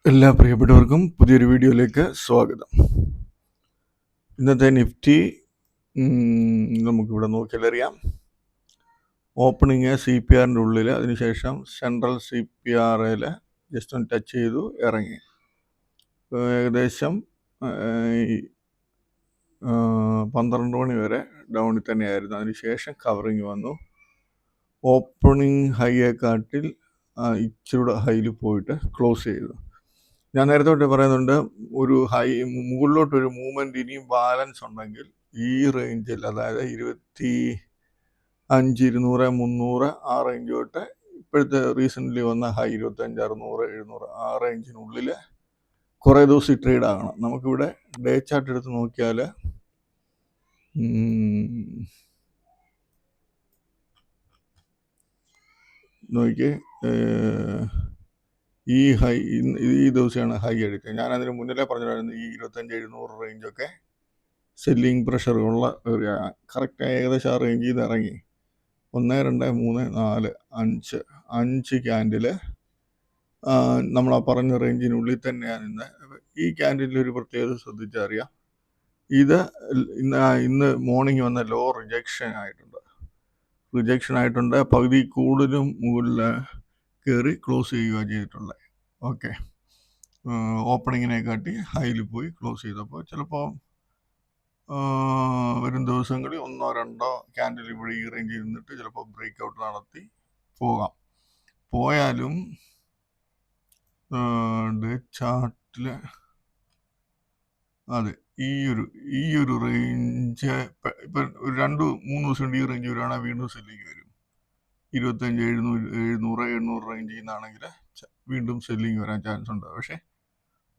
എല്ലാ പ്രിയപ്പെട്ടവർക്കും പുതിയൊരു വീഡിയോയിലേക്ക് സ്വാഗതം. ഇന്നത്തെ നിഫ്റ്റി നമുക്കിവിടെ നോക്കിയാൽ അറിയാം. ഓപ്പണിങ് CPRൻ്റെ ഉള്ളിൽ, അതിനുശേഷം സെൻട്രൽ CPRയിൽ ജസ്റ്റ് ഒന്ന് ടച്ച് ചെയ്തു ഇറങ്ങി. ഏകദേശം 12 മണി വരെ ഡൗണിൽ തന്നെയായിരുന്നു. അതിനുശേഷം കവറിങ് വന്നു. ഓപ്പണിങ് ഹൈയെക്കാട്ടിൽ ഇച്ചിരൂടെ ഹൈയിൽ പോയിട്ട് ക്ലോസ് ചെയ്തു. ഞാൻ നേരത്തെ തൊട്ട് പറയുന്നുണ്ട്, ഒരു മുകളിലോട്ടൊരു മൂവ്മെൻറ്റ് ഇനിയും ബാലൻസ് ഉണ്ടെങ്കിൽ ഈ റേഞ്ചിൽ, അതായത് 25, 200, 300 ആ റേഞ്ച് തൊട്ട് ഇപ്പോഴത്തെ റീസെൻ്റ്ലി വന്ന ഹൈ 25, 600, 700 ആ റേഞ്ചിനുള്ളിൽ കുറേ ദിവസം ട്രേഡ് ആകണം. നമുക്കിവിടെ ഡേ ചാർട്ട് എടുത്ത് നോക്കിയാൽ നോക്കിയേ, ഈ ഹൈ ഈ ദിവസമാണ് ഹൈ അടിച്ചത്. ഞാൻ അതിന് മുന്നിലേ പറഞ്ഞിട്ടുണ്ടായിരുന്നു ഈ 25, 700 റേഞ്ചൊക്കെ സെല്ലിങ് പ്രഷർ ഉള്ള ഒരു കറക്റ്റ് ഏകദേശം ആ റേഞ്ചിൽ നിന്ന് ഇറങ്ങി 1, 2, 3, 4, 5 ക്യാൻഡിൽ നമ്മൾ ആ പറഞ്ഞ റേഞ്ചിനുള്ളിൽ തന്നെയാണ് നിന്ന്. ഈ ക്യാൻഡിലിൽ ഒരു പ്രത്യേകത ശ്രദ്ധിച്ചറിയാം, ഇത് ഇന്ന് മോർണിംഗ് വന്ന ലോ റിജക്ഷൻ ആയിട്ടുണ്ട്. പകുതി കൂടുതലും മുകളിൽ കയറി ക്ലോസ് ചെയ്യുക ചെയ്തിട്ടുള്ളത്. ഓക്കെ, ഓപ്പണിങ്ങിനെ കാട്ടി ഹൈയിൽ പോയി ക്ലോസ് ചെയ്തപ്പോൾ ചിലപ്പോൾ വരും ദിവസങ്ങളിൽ 1, 2 ക്യാൻഡിൽ ഇവിടെ ഈ റേഞ്ചിൽ നിന്നിട്ട് ചിലപ്പോൾ ബ്രേക്ക് ഔട്ട് നടത്തി പോയാലും ഡേ ചാർട്ടിൽ അതെ ഈ ഒരു റേഞ്ച് ഇപ്പം 2-3 ദിവസം കൊണ്ട് ഈ റേഞ്ച് വരുവാണെങ്കിൽ വീണ്ടും സെല്ലിങ് വരും. 25, 700, 800 റേഞ്ചിൽ നിന്നാണെങ്കിൽ വീണ്ടും സെല്ലിങ് വരാൻ ചാൻസ് ഉണ്ട്. പക്ഷേ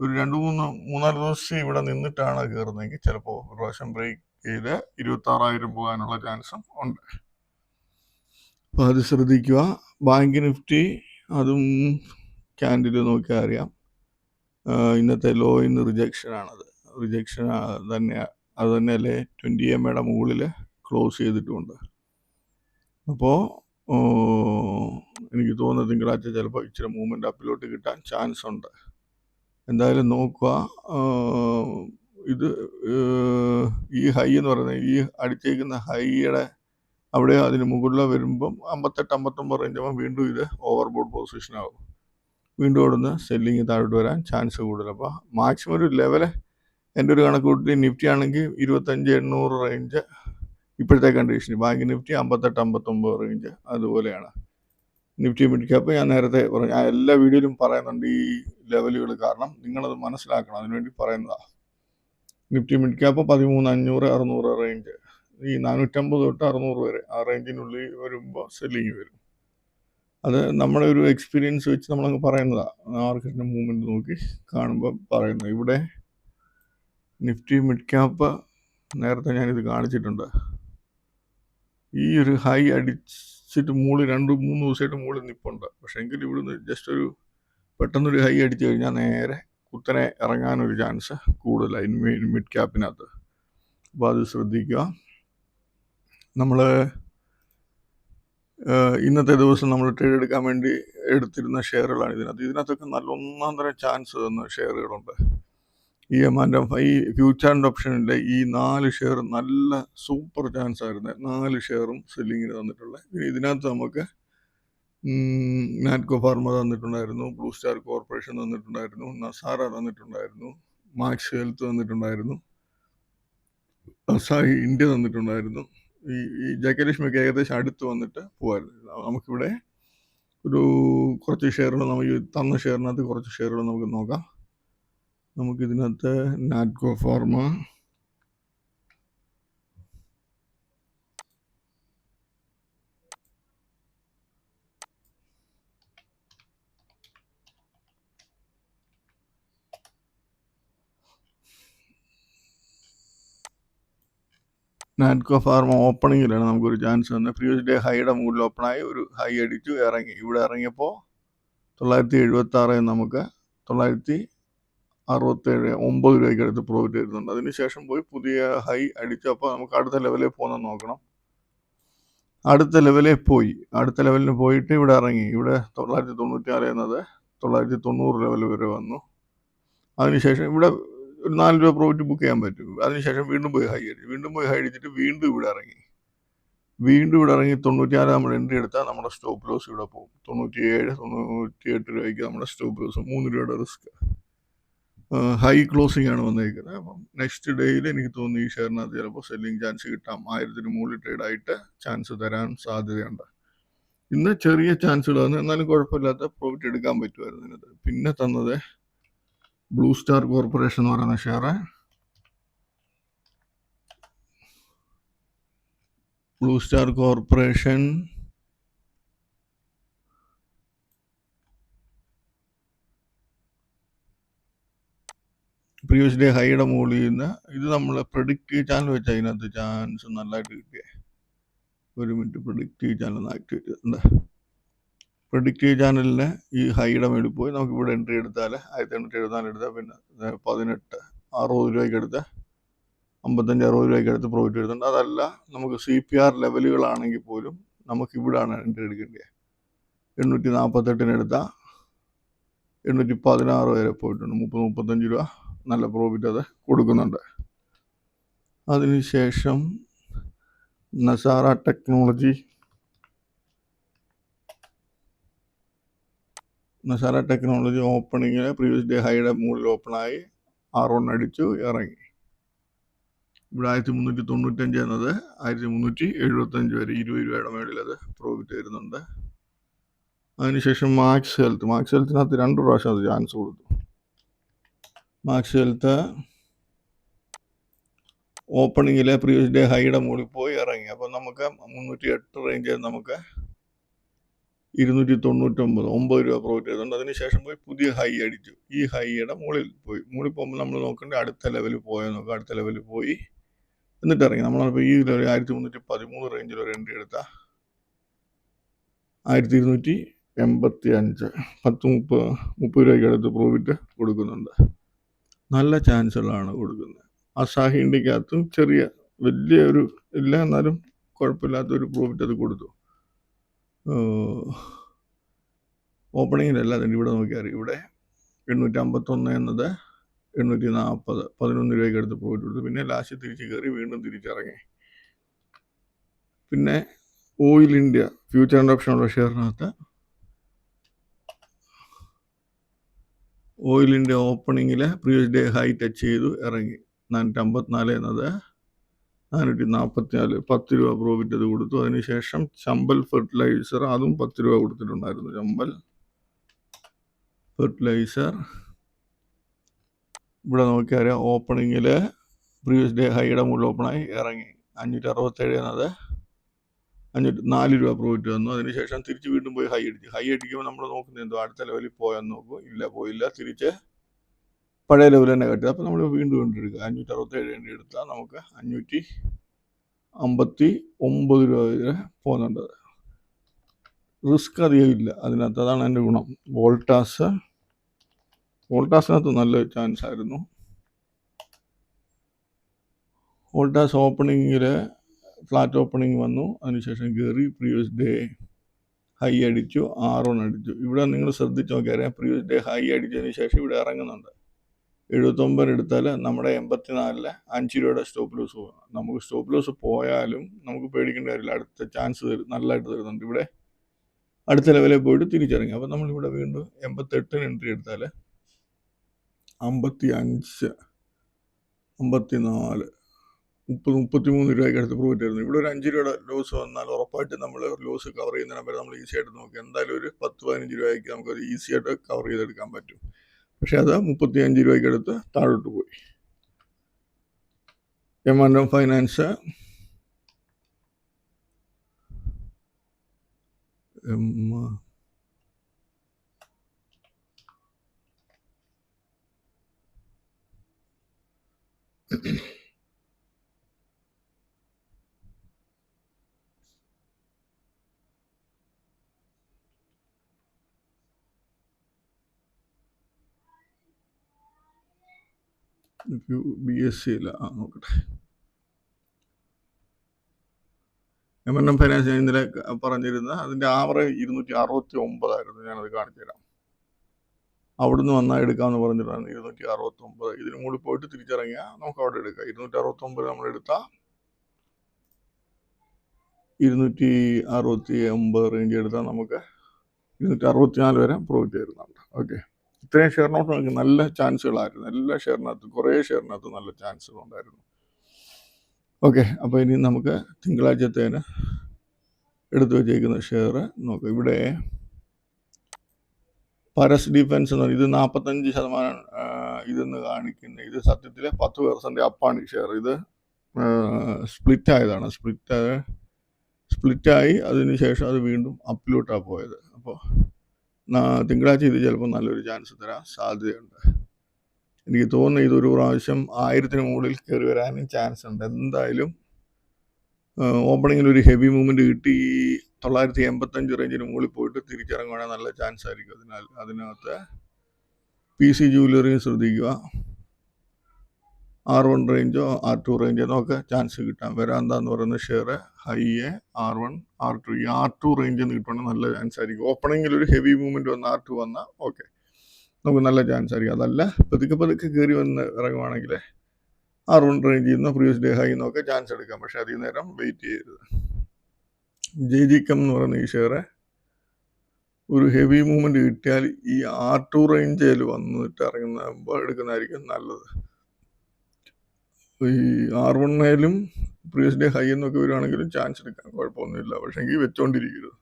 ഒരു 2-3-4 ദിവസം ഇവിടെ നിന്നിട്ടാണ് കയറുന്നതെങ്കിൽ ചിലപ്പോൾ ഒരു പ്രാവശ്യം ബ്രേക്ക് ചെയ്ത് 26,000 പോകാനുള്ള ചാൻസും ഉണ്ട്. അപ്പോൾ അത് ശ്രദ്ധിക്കുക. ബാങ്ക് നിഫ്റ്റി അതും ക്യാൻഡിൽ നോക്കിയാൽ അറിയാം, ഇന്നത്തെ ലോ ഇന്ന് റിജക്ഷൻ അത് തന്നെയല്ലേ 20 MAയുടെ മുകളിൽ ക്ലോസ് ചെയ്തിട്ടുമുണ്ട്. അപ്പോൾ എനിക്ക് തോന്നുന്നത് തിങ്കളാഴ്ച ചിലപ്പോൾ ഇച്ചിരി മൂവ്മെൻറ്റ് അപ്പിലോട്ട് കിട്ടാൻ ചാൻസ് ഉണ്ട്. എന്തായാലും നോക്കുക. ഇത് ഈ ഹൈ എന്ന് പറയുന്നത്, ഈ അടിച്ചേക്കുന്ന ഹൈയുടെ അവിടെ അതിന് മുകളിൽ വരുമ്പം 58-59 റേഞ്ച് വീണ്ടും ഇത് ഓവർബോഡ് പൊസിഷനാകും. വീണ്ടും അവിടുന്ന് സെല്ലിങ് താഴോട്ട് വരാൻ ചാൻസ് കൂടുതൽ. അപ്പോൾ മാക്സിമം ഒരു ലെവല് എൻ്റെ ഒരു കണക്ക് കൂട്ടി നിഫ്റ്റി ആണെങ്കിൽ 25-800 റേഞ്ച് ഇപ്പോഴത്തെ കണ്ടീഷൻ. ബാങ്ക് നിഫ്റ്റി 58-59 റേഞ്ച് അതുപോലെയാണ്. നിഫ്റ്റി മിഡ് ക്യാപ്പ് ഞാൻ നേരത്തെ പറഞ്ഞു, ഞാൻ എല്ലാ വീഡിയോയിലും പറയുന്നുണ്ട് ഈ ലെവലുകൾ, കാരണം നിങ്ങളത് മനസ്സിലാക്കണം, അതിനുവേണ്ടി പറയുന്നതാണ്. നിഫ്റ്റി മിഡ് ക്യാപ്പ് 13,500, 600 റേഞ്ച്, ഈ 450 തൊട്ട് 600 വരെ ആ റേഞ്ചിനുള്ളിൽ വരുമ്പോൾ സെല്ലിങ് വരും. അത് നമ്മുടെ ഒരു എക്സ്പീരിയൻസ് വെച്ച് നമ്മളങ്ങ് പറയുന്നതാണ്, മാർക്കറ്റിൻ്റെ മൂവ്മെൻറ്റ് നോക്കി കാണുമ്പോൾ പറയുന്നത്. ഇവിടെ നിഫ്റ്റി മിഡ് ക്യാപ്പ് നേരത്തെ ഞാനിത് കാണിച്ചിട്ടുണ്ട്. ഈ ഒരു ഹൈ അടിച്ചിട്ട് മുകളിൽ 2-3 ദിവസമായിട്ട് മുകളിൽ നിൽപ്പുണ്ട്. പക്ഷേ എങ്കിൽ ഇവിടുന്ന് ജസ്റ്റ് ഒരു പെട്ടെന്നൊരു ഹൈ അടിച്ചു കഴിഞ്ഞാൽ നേരെ കുത്തനെ ഇറങ്ങാനൊരു ചാൻസ് കൂടുതലായി മിഡ് ക്യാപ്പിനകത്ത്. അപ്പോൾ അത് ശ്രദ്ധിക്കുക. നമ്മൾ ഇന്നത്തെ ദിവസം നമ്മൾ ട്രേഡ് എടുക്കാൻ വേണ്ടി എടുത്തിരുന്ന ഷെയറുകളാണ് ഇതിനകത്തൊക്കെ നല്ല ഒന്നാം തരം ചാൻസ് തന്ന ഷെയറുകളുണ്ട്. ഈ ഫ്യൂച്ചർ ആൻഡ് ഓപ്ഷനിലെ ഈ 4 ഷെയർ നല്ല സൂപ്പർ ചാൻസ് ആയിരുന്നു. 4 ഷെയറും സെല്ലിങ്ങിന് തന്നിട്ടുള്ളത്. ഇതിനകത്ത് നമുക്ക് നാറ്റ്കോ ഫാർമ തന്നിട്ടുണ്ടായിരുന്നു, ബ്ലൂ സ്റ്റാർ കോർപ്പറേഷൻ തന്നിട്ടുണ്ടായിരുന്നു, നസാര തന്നിട്ടുണ്ടായിരുന്നു, മാക്സ് ഹെൽത്ത് തന്നിട്ടുണ്ടായിരുന്നു, അസാഹി ഇന്ത്യ തന്നിട്ടുണ്ടായിരുന്നു. ഈ ജയലക്ഷ്മിക്ക് ഏകദേശം അടുത്ത് വന്നിട്ട് പോകായിരുന്നു. നമുക്കിവിടെ ഒരു കുറച്ച് ഷെയറുകൾ, നമുക്ക് തന്ന ഷെയറിനകത്ത് കുറച്ച് ഷെയറുകൾ നമുക്ക് നോക്കാം. നമുക്കിതിനകത്ത് നാറ്റ്കോ ഫാർമ, ഓപ്പണിങ്ങിലാണ് നമുക്കൊരു ചാൻസ് തന്നെ. പ്രീവിയസ് ഡേ ഹൈയുടെ മുകളിൽ ഓപ്പണായി ഒരു ഹൈ അടിച്ചു ഇറങ്ങി. ഇവിടെ ഇറങ്ങിയപ്പോൾ 976 നമുക്ക് 967, 9 രൂപയ്ക്ക് അടുത്ത് പ്രോഫിറ്റ് വരുന്നുണ്ട്. അതിനുശേഷം പോയി പുതിയ ഹൈ അടിച്ചപ്പോൾ നമുക്ക് അടുത്ത ലെവലിൽ പോകുന്നത് നോക്കണം. അടുത്ത ലെവലിൽ പോയിട്ട് ഇവിടെ ഇറങ്ങി. ഇവിടെ 996 എന്നത് 990 ലെവൽ വരെ വന്നു. അതിനുശേഷം ഇവിടെ ഒരു 4 രൂപ പ്രോഫിറ്റ് ബുക്ക് ചെയ്യാൻ പറ്റും. അതിനുശേഷം വീണ്ടും പോയി ഹൈ അടിച്ചു, വീണ്ടും പോയി ഹൈ അടിച്ചിട്ട് വീണ്ടും ഇവിടെ ഇറങ്ങി 96 നമ്മൾ എൻട്രി എടുത്താൽ നമ്മുടെ സ്റ്റോപ്പ് ലോസ് ഇവിടെ പോകും. 97, 98 രൂപയ്ക്ക് നമ്മുടെ സ്റ്റോപ്പ് ലോസ്, 3 രൂപയുടെ റിസ്ക്. ഹൈ ക്ലോസിംഗ് ആണ് വന്നിരിക്കുന്നത്. അപ്പം നെക്സ്റ്റ് ഡേയിൽ എനിക്ക് തോന്നുന്നു ഈ ഷെയറിനകത്ത് ചിലപ്പോൾ സെല്ലിംഗ് ചാൻസ് കിട്ടാം. 1000 മുകളിൽ ട്രേഡ് ആയിട്ട് ചാൻസ് തരാൻ സാധ്യതയുണ്ട്. ഇന്ന് ചെറിയ ചാൻസുകൾ വന്നു, എന്നാലും കുഴപ്പമില്ലാത്ത പ്രോഫിറ്റ് എടുക്കാൻ പറ്റുമായിരുന്നു ഇതിനകത്ത്. പിന്നെ തന്നത് ബ്ലൂ സ്റ്റാർ കോർപ്പറേഷൻ എന്ന് പറയുന്ന share. Blue star corporation previous day ഹൈയുടെ മുകളിൽ നിന്ന് ഇത് നമ്മൾ പ്രെഡിക്റ്റീവ് ചാനൽ വെച്ചാൽ അതിനകത്ത് ചാൻസ് നല്ലതായിട്ട് കിട്ടിയേ. ഒരു മിനിറ്റ്, പ്രെഡിക്റ്റീവ് ചാനൽ ആക്ടിവേറ്റ് ചെയ്തിട്ടുണ്ട്. പ്രെഡിക്റ്റീവ് ചാനലിന് ഈ ഹൈയുടെ മേളിൽ പോയി നമുക്ക് ഇവിടെ എൻട്രി എടുത്താൽ 1874 എടുത്താൽ പിന്നെ 18, 60 രൂപയ്ക്ക് എടുത്ത് 55, 60 രൂപയ്ക്ക് അടുത്ത് പ്രോഫിറ്റ് എടുത്തുണ്ട്. അതല്ല നമുക്ക് CPR ലെവലുകളാണെങ്കിൽ പോലും നമുക്ക് ഇവിടാണ് എൻട്രി എടുക്കേണ്ടത്. 848 എടുത്താൽ 816 വരെ പോയിട്ടുണ്ട്. 30-35 രൂപ നല്ല പ്രോഫിറ്റ് അത് കൊടുക്കുന്നുണ്ട്. അതിനുശേഷം നസാറ ടെക്നോളജി ഓപ്പണിങ്ങിൽ പ്രീവിയസ് ഡേ ഹൈയുടെ മുകളിൽ ഓപ്പണായി 6 അടിച്ചു ഇറങ്ങി. ഇവിടെ 1395 എന്നത് 1375 വരെ 20 രൂപയുടെ മേളിൽ അത് പ്രോഫിറ്റ് വരുന്നുണ്ട്. അതിനുശേഷം മാക്സ് ഹെൽത്തിനകത്ത് 2 പ്രാവശ്യം അത് ചാൻസ് കൊടുത്തു. മാക്സ് ഹെൽത്ത് ഓപ്പണിങ്ങിലെ പ്രീവിയസ് ഡേ ഹൈയുടെ മുകളിൽ പോയി ഇറങ്ങി. അപ്പം നമുക്ക് 308 റേഞ്ചിൽ നമുക്ക് 299, 9 രൂപ പ്രോഫിറ്റ് ചെയ്തുകൊണ്ട് അതിനുശേഷം പോയി പുതിയ ഹൈ അടിച്ചു. ഈ ഹൈയുടെ മുകളിൽ പോകുമ്പോൾ നമ്മൾ നോക്കേണ്ടത് അടുത്ത ലെവലിൽ പോയാൽ നോക്കുക. അടുത്ത ലെവലിൽ പോയി എന്നിട്ട് ഇറങ്ങി. നമ്മളപ്പോൾ ഈ ലെവൽ 1313 റേഞ്ചിൽ ഒരു എൻട്രി എടുത്താൽ 1285, 30 രൂപയ്ക്ക് അടുത്ത് പ്രോഫിറ്റ് കൊടുക്കുന്നുണ്ട്. നല്ല ചാൻസുകളാണ് കൊടുക്കുന്നത്. അസാഹി ഇന്ത്യക്കകത്തും ചെറിയ വലിയ ഒരു ഇല്ല, എന്നാലും കുഴപ്പമില്ലാത്തൊരു പ്രോഫിറ്റ് അത് കൊടുത്തു. ഓപ്പണിങ്ങിലല്ല, അതിൻ്റെ ഇവിടെ നോക്കിയാൽ ഇവിടെ 851 എന്നത് 840, 11 രൂപയ്ക്ക് അടുത്ത് പ്രോഫിറ്റ് കൊടുത്തു. പിന്നെ ലാസ്റ്റ് തിരിച്ച് കയറി വീണ്ടും തിരിച്ചിറങ്ങി. പിന്നെ oil India future and option ഉള്ള ഷെയറിനകത്ത് ഓയിൽ ഇന്ത്യ ഓപ്പണിങ്ങിൽ പ്രീവിയസ് ഡേ ഹൈ ടച്ച് ചെയ്തു ഇറങ്ങി. 454 എന്നത് 444, 10 രൂപ പ്രോഫിറ്റ് അത് കൊടുത്തു. അതിനുശേഷം ചമ്പൽ ഫെർട്ടിലൈസർ, അതും 10 രൂപ കൊടുത്തിട്ടുണ്ടായിരുന്നു. ചമ്പൽ ഫെർട്ടിലൈസർ ഇവിടെ നോക്കിയാൽ ഓപ്പണിങ്ങിൽ പ്രീവിയസ് ഡേ ഹൈയുടെ മുകളിൽ ഓപ്പണായി ഇറങ്ങി. 567 എന്നത് 504 രൂപ പ്രോഫിറ്റ് വന്നു. അതിനുശേഷം തിരിച്ച് വീണ്ടും പോയി ഹൈ അടിക്കുമ്പോൾ നമ്മൾ നോക്കുന്നത് എന്തോ അടുത്ത ലെവലിൽ പോയെന്ന് നോക്കും. ഇല്ല, പോയില്ല, തിരിച്ച് പഴയ ലെവൽ തന്നെ കട്ടി. അപ്പോൾ നമ്മൾ വീണ്ടും എടുക്കുക. 567 എടുത്താൽ നമുക്ക് 559 രൂപ വരെ പോകുന്നുണ്ട്. റിസ്ക് അധികം ഇല്ല അതിനകത്ത്, അതാണ് എൻ്റെ ഗുണം. വോൾട്ടാസിനകത്ത് നല്ല ചാൻസ് ആയിരുന്നു. വോൾട്ടാസ് ഓപ്പണിങ്ങിൽ ഫ്ലാറ്റ് ഓപ്പണിങ് വന്നു. അതിനുശേഷം കയറി പ്രീവിയസ് ഡേ ഹൈ അടിച്ചു, 6 അടിച്ചു. ഇവിടെ നിങ്ങൾ ശ്രദ്ധിച്ച് നോക്കിയാൽ പ്രീവിയസ് ഡേ ഹൈ അടിച്ചതിന് ശേഷം ഇവിടെ ഇറങ്ങുന്നുണ്ട്. 79 എടുത്താൽ നമ്മുടെ 84 5 രൂപയുടെ സ്റ്റോപ്പ് ലോസ് പോകും. നമുക്ക് സ്റ്റോപ്പ് ലോസ് പോയാലും നമുക്ക് പേടിക്കേണ്ട കാര്യമില്ല, അടുത്ത ചാൻസ് നല്ലതായിട്ട് തരുന്നുണ്ട്. ഇവിടെ അടുത്ത ലെവലിൽ പോയിട്ട് തിരിച്ചിറങ്ങി. അപ്പം നമ്മളിവിടെ വീണ്ടും 88 എൻട്രി എടുത്താൽ 55, 54, 33 രൂപയ്ക്ക് അടുത്ത് പ്രോഫിറ്റ് ആയിരുന്നു. ഇവിടെ ഒരു 5 രൂപയുടെ ലോസ് വന്നാൽ ഉറപ്പായിട്ട് നമ്മൾ ലോസ് കവർ ചെയ്യുന്നതിന് വരെ നമ്മൾ ഈസി ആയിട്ട് നോക്കി എന്തായാലും ഒരു 10-15 രൂപയ്ക്ക് നമുക്കത് ഈസി ആയിട്ട് കവർ ചെയ്തെടുക്കാൻ പറ്റും. പക്ഷെ അത് 35 രൂപയ്ക്ക് അടുത്ത് താഴോട്ട് പോയി. M&M ഫൈനാൻസ് BSC ഇല്ല, നോക്കട്ടെ. M&M ഫൈനാൻസ് ഞാൻ ഇന്നലെ പറഞ്ഞിരുന്ന അതിൻ്റെ ആവറേജ് 269 ആയിരുന്നു. ഞാനത് കാണിച്ചു തരാം. അവിടുന്ന് വന്നാൽ എടുക്കാമെന്ന് പറഞ്ഞിട്ടാണ് 269. ഇതിന് മുകളിൽ പോയിട്ട് തിരിച്ചിറങ്ങിയാൽ നമുക്ക് അവിടെ എടുക്കാം. 269 നമ്മൾ എടുത്താൽ 269 റേഞ്ച് എടുത്താൽ നമുക്ക് 264 വരെ പ്രോഫിറ്റ് വരുന്നുണ്ട്. ഓക്കെ, ഇത്രയും ഷെയറിനകത്ത് നമുക്ക് നല്ല ചാൻസുകളായിരുന്നു. എല്ലാ ഷെയറിനകത്തും കുറേ ഷെയറിനകത്ത് നല്ല ചാൻസുകൾ ഉണ്ടായിരുന്നു. ഓക്കെ, അപ്പോൾ ഇനി നമുക്ക് തിങ്കളാഴ്ചത്തേന് എടുത്തു വെച്ചേക്കുന്ന ഷെയർ നോക്കാം. ഇവിടെ പരസ് ഡിഫൻസ് എന്ന് പറഞ്ഞാൽ ഇത് 45% ഇതെന്ന് കാണിക്കുന്നത്. ഇത് സത്യത്തിൽ 10% അപ്പാണ് ഈ ഷെയർ. ഇത് സ്പ്ലിറ്റ് ആയതാണ്. സ്പ്ലിറ്റായി അതിന് ശേഷം അത് വീണ്ടും അപ്പിലോട്ടാണ് പോയത്. അപ്പോൾ തിങ്കളാഴ്ച ഇത് ചിലപ്പോൾ നല്ലൊരു ചാൻസ് തരാൻ സാധ്യതയുണ്ട്. എനിക്ക് തോന്നുന്നു ഇതൊരു പ്രാവശ്യം 1000-ന് മുകളിൽ കയറി വരാനും ചാൻസ് ഉണ്ട്. എന്തായാലും ഓപ്പണിങ്ങിൽ ഒരു ഹെവി മൂവ്മെൻറ്റ് കിട്ടി 985 റേഞ്ചിന് മുകളിൽ പോയിട്ട് തിരിച്ചിറങ്ങുവാണെങ്കിൽ നല്ല ചാൻസ് ആയിരിക്കും. അതിനകത്ത് PC ജുവലറിയും ശ്രദ്ധിക്കുക. R1 റേഞ്ചോ R2 റേഞ്ചോ ഒക്കെ ചാൻസ് കിട്ടാം. വരാന്താന്ന് പറയുന്ന ഷെയർ ഹൈയെ R1 R2 ഈ R2 റേഞ്ചിൽ നിന്ന് കിട്ടുവാണെങ്കിൽ നല്ല ചാൻസ് ആയിരിക്കും. ഓപ്പണിങ്ങിൽ ഒരു ഹെവി മൂവ്മെൻറ്റ് വന്ന് R2 വന്നാൽ ഓക്കെ, നമുക്ക് നല്ല ചാൻസ് ആയിരിക്കും. അതല്ല പതുക്കെ കയറി വന്ന് ഇറങ്ങുവാണെങ്കിൽ R1 റേഞ്ചിൽ നിന്ന് പ്രീവിയസ് ഡേ ഹൈ എന്നൊക്കെ ചാൻസ് എടുക്കാം. പക്ഷേ അധികം നേരം വെയിറ്റ് ചെയ്യരുത്. JGChem എന്ന് പറയുന്ന ഈ ഷെയർ ഒരു ഹെവി മൂവ്മെൻറ്റ് കിട്ടിയാൽ ഈ R2 റേഞ്ചിൽ വന്നിട്ട് ഇറങ്ങുമ്പോൾ എടുക്കുന്നതായിരിക്കും നല്ലത്. ഈ R1-ലും പ്രീവിയസ് ഡേ ഹൈ എന്നൊക്കെ വരുവാണെങ്കിലും ചാൻസ് എടുക്കാൻ കുഴപ്പമൊന്നുമില്ല. പക്ഷേ എങ്കിൽ വെച്ചോണ്ടിരിക്കരുത്.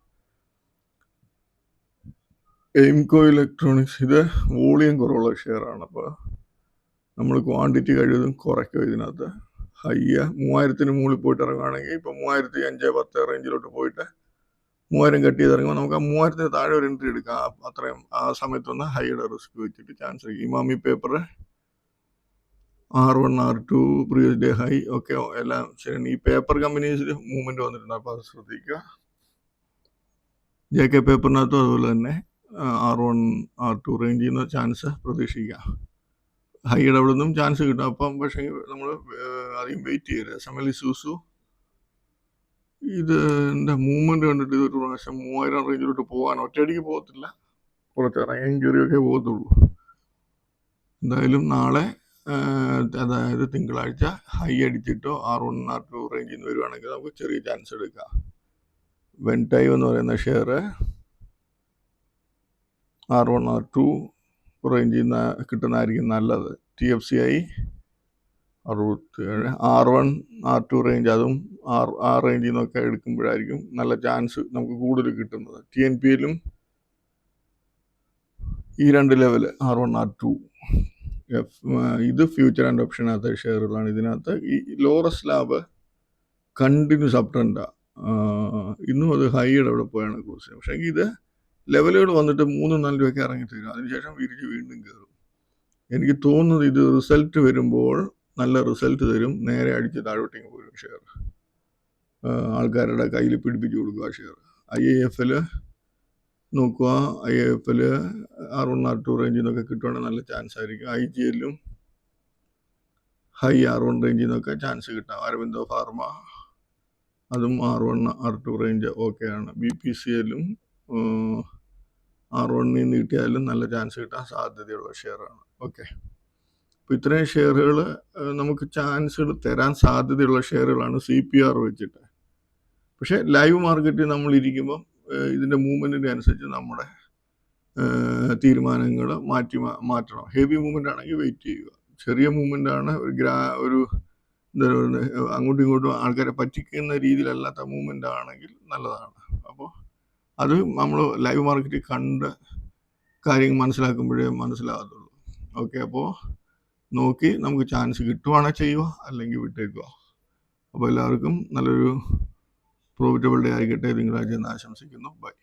എയിംകോ ഇലക്ട്രോണിക്സ് ഇത് വോളിയം കുറവുള്ള ഷെയറാണ്. അപ്പോൾ നമ്മൾ ക്വാണ്ടിറ്റി കഴിവതും കുറയ്ക്കുക. ഇതിനകത്ത് ഹൈ 3000-ന് മുകളിൽ പോയിട്ട് ഇറങ്ങുകയാണെങ്കിൽ ഇപ്പോൾ 3510 റേഞ്ചിലോട്ട് പോയിട്ട് 3000 കട്ട് ചെയ്ത് ഇറങ്ങുമ്പോൾ നമുക്ക് ആ 3000-ന് താഴെ ഒരു എൻട്രി എടുക്കാം. അത്രയും ആ സമയത്തൊന്ന് ഹൈയുടെ റിസ്ക് വെച്ചിട്ട് ചാൻസ് എടുക്കും. Emami paper R1 R2 previous day high ഒക്കെ എല്ലാം ശരിയാണ്. ഈ പേപ്പർ കമ്പനീസിൽ മൂവ്മെൻറ്റ് വന്നിട്ടുണ്ട്. അപ്പോൾ അത് ശ്രദ്ധിക്കുക. JK പേപ്പറിനകത്തും അതുപോലെ തന്നെ R1 R2 റേഞ്ചിൽ നിന്ന് ചാൻസ് പ്രതീക്ഷിക്കാം. ഹൈയുടെ അവിടെ നിന്നും ചാൻസ് കിട്ടും. അപ്പം പക്ഷേ നമ്മൾ അധികം വെയിറ്റ് ചെയ്യരുത്. സമയം സൂസു ഇതിൻ്റെ മൂവ്മെൻറ്റ് കണ്ടിട്ട് ഇതൊരു പ്രാവശ്യം 3000 റേഞ്ചിലോട്ട് പോകാൻ ഒറ്റയടിക്ക് പോകത്തില്ല, കുറച്ച് ഇറങ്ങിയും കയറിയൊക്കെ പോകത്തുള്ളൂ. എന്തായാലും നാളെ അതായത് തിങ്കളാഴ്ച ഹൈ അടിച്ചിട്ടോ R1 R2 റേഞ്ചിൽ നിന്ന് വരുവാണെങ്കിൽ നമുക്ക് ചെറിയ ചാൻസ് എടുക്കാം. വെൻടൈവ് എന്ന് പറയുന്ന ഷെയർ R1 R2 റേഞ്ചിൽ നിന്ന് കിട്ടുന്നതായിരിക്കും നല്ലത്. TFCI 67, R1 R2 റേഞ്ച് അതും ആ റേഞ്ചിൽ നിന്നൊക്കെ എടുക്കുമ്പോഴായിരിക്കും നല്ല ചാൻസ് നമുക്ക് കൂടുതൽ കിട്ടുന്നത്. TNPയിലും ഈ 2 ലെവല് R1 R2 ഇത് ഫ്യൂച്ചർ ആൻഡ് ഓപ്ഷനകത്ത് ഷെയറുകളാണ്. ഇതിനകത്ത് ഈ ലോറസ് ലാബ് കണ്ടിന്യൂസ് അപ് ട്രെൻഡാണ്. ഇന്നും അത് ഹൈയുടെ അവിടെ പോയാണ് ക്ലോസ് ചെയ്യുന്നത്. പക്ഷേ ഇത് ലെവലുകൾ വന്നിട്ട് 3-4 രൂപയ്ക്ക് ഇറങ്ങി തരും. അതിനുശേഷം വിരിച്ച് വീണ്ടും കയറും. എനിക്ക് തോന്നുന്നത് ഇത് റിസൾട്ട് വരുമ്പോൾ നല്ല റിസൾട്ട് തരും, നേരെ അടിച്ച് താഴോട്ടേക്ക് പോരും ഷെയർ. ആൾക്കാരുടെ കയ്യിൽ പിടിപ്പിച്ച് കൊടുക്കുക ഷെയർ. IIFL നോക്കുക. IIFL R1 R2 റേഞ്ചിൽ നിന്നൊക്കെ കിട്ടുവാണെങ്കിൽ നല്ല ചാൻസ് ആയിരിക്കും. IGLും ഹൈ R1 റേഞ്ചിൽ നിന്നൊക്കെ ചാൻസ് കിട്ടാം. അരവിന്ദോ ഫാർമ അതും R1 R2 റേഞ്ച് ഓക്കെയാണ്. BPCLും R1 നിന്ന് കിട്ടിയാലും നല്ല ചാൻസ് കിട്ടാൻ സാധ്യതയുള്ള ഷെയറാണ്. ഓക്കെ, അപ്പോൾ ഇത്രയും ഷെയറുകൾ നമുക്ക് ചാൻസുകൾ തരാൻ സാധ്യതയുള്ള ഷെയറുകളാണ് CPR വെച്ചിട്ട്. പക്ഷേ ലൈവ് മാർക്കറ്റിൽ നമ്മൾ ഇരിക്കുമ്പം ഇതിൻ്റെ മൂവ്മെൻറ്റിൻ്റെ അനുസരിച്ച് നമ്മുടെ തീരുമാനങ്ങൾ മാറ്റണം. ഹെവി മൂവ്മെൻ്റ് ആണെങ്കിൽ വെയിറ്റ് ചെയ്യുക. ചെറിയ മൂവ്മെൻ്റ് ആണ് ഒരു എന്താ പറയുക, അങ്ങോട്ടും ഇങ്ങോട്ടും ആൾക്കാരെ പറ്റിക്കുന്ന രീതിയിലല്ലാത്ത മൂവ്മെൻ്റ് ആണെങ്കിൽ നല്ലതാണ്. അപ്പോൾ അത് നമ്മൾ ലൈവ് മാർക്കറ്റിൽ കണ്ട് കാര്യങ്ങൾ മനസ്സിലാക്കുമ്പോഴേ മനസ്സിലാകത്തുള്ളൂ. ഓക്കെ, അപ്പോൾ നോക്കി നമുക്ക് ചാൻസ് കിട്ടുവാണെങ്കിൽ ചെയ്യുക, അല്ലെങ്കിൽ വിട്ടേക്കുക. അപ്പോൾ എല്ലാവർക്കും നല്ലൊരു പ്രോഫിറ്റബിൾ ഡേ ആയിക്കട്ടെ തിങ്കളാഴ്ച എന്ന് ആശംസിക്കുന്നു. ബൈ.